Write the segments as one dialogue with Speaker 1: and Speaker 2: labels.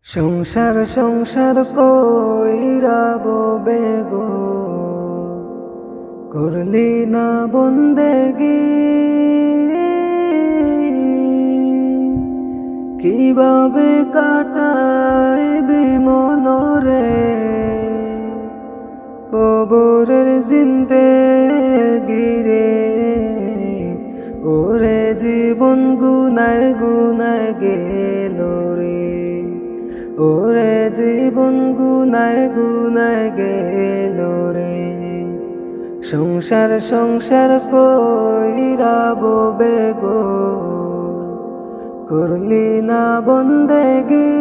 Speaker 1: সংসার সংসার কইরাবো বেগো, করলি না বন্দেগি। কিভাবে কাটাইবি মনরে, কবরের জিন্দেগি রে। ওরে জীবন গুনায় গুনায় গেল রে, ওরে জীবন গুনায় গুনায় গেল রে। সংসার সংসার কইরাবো বেগো, করলি না বন্দেগি।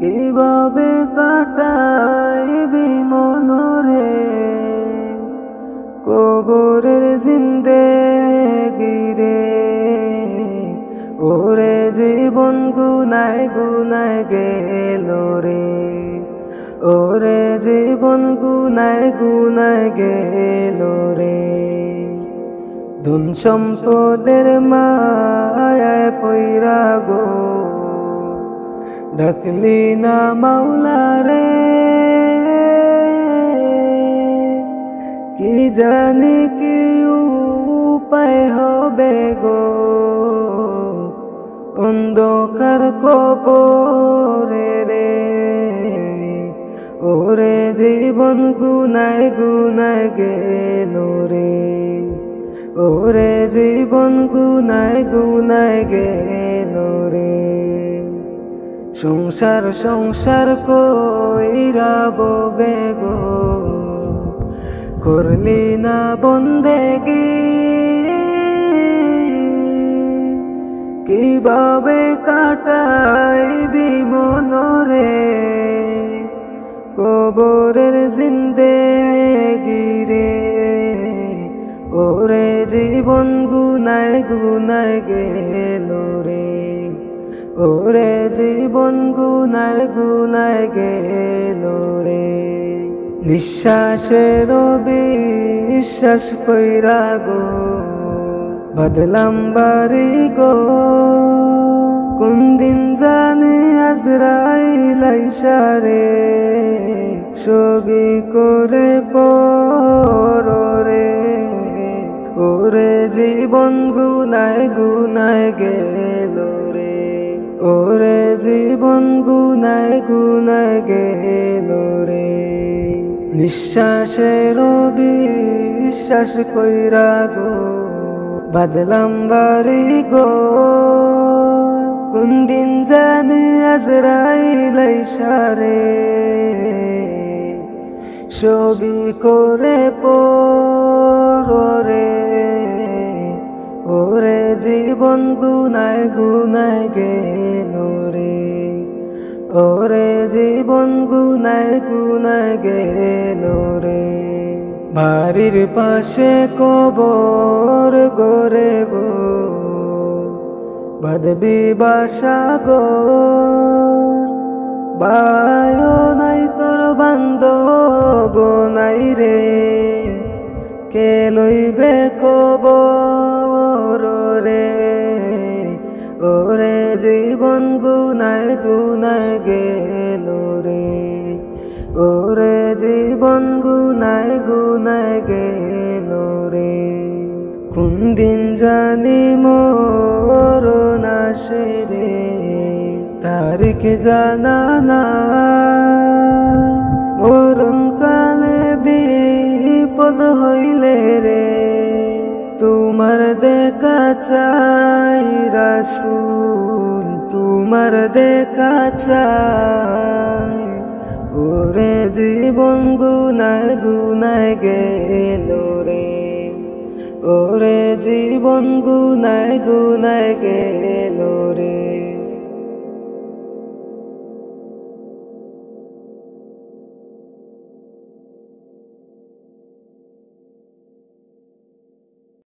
Speaker 1: কিভাবে কাটাইবি মনরে, কবরের জিন্দেগি রে। ওরে জীবন গুনায় গুনায় গেল রে, ওরে জীবন গুনায় গুনায় গেল রে। ধন সম্পদের মায়ায় পইরা গো, ডাকলি না মাওলা রে। কি জানি কি উপায় হবে গো, অন্ধকার কবরে রে। ওরে জীবন গুনায় গুনায় গেল রে, ওরে জীবন গুনায় গুনায় গেল রে। সংসার সংসার কইরাবো বেগো, করলি না বন্দেগি। কিভাবে কাটাইবি মনরে, কবরের জিন্দেগি রে। ওরে জীবন গুনায় গুনায় গেল রে, ওরে জীবন গুনায় গুনায় গেল রে। নিঃশ্বাসের বিশ্বাস কইরা গো, বাদলাম বাড়ি গো। কোন দিন জানি আজরাইল আইসা রে, ছবি করে পরে। ওরে জীবন গুনায় গুনায় গেল রে, ওরে জীবন গুনায় গুনায় গেল রে। নিঃশ্বাসের বিশ্বাস কইরা গো, বাদলাম বাড়ি গো। কোন দিন জানি আজরাইল আইসা রে, ছবি করে পরে। ওরে জীবন গুনায় গুনায় গেল রে, ওরে জীবন গুনায় গুনায় গেল রে। বাড়ির পাশে কবর গরে গো, বাঁধবি বাসা গো। বায়ো নাই তোর বান্ধব নাই রে, কে লইবে কবর রে। ওরে জীবন গুনায় গুনায় গেল রে, ওরে জীবন গুনায় গুনায় গেল রে। কোন দিন জানি মরণ আসে রে, তারিখ জানা না। মরণ কালে বিপদ হইলে রে, তোমার দেখা চাই রাসূল, তোমার দেখা চাই। ওরে জীবন গুনায় গুনায় গেল রে, ওরে জীবন গুনায় গুনায় গেল রে।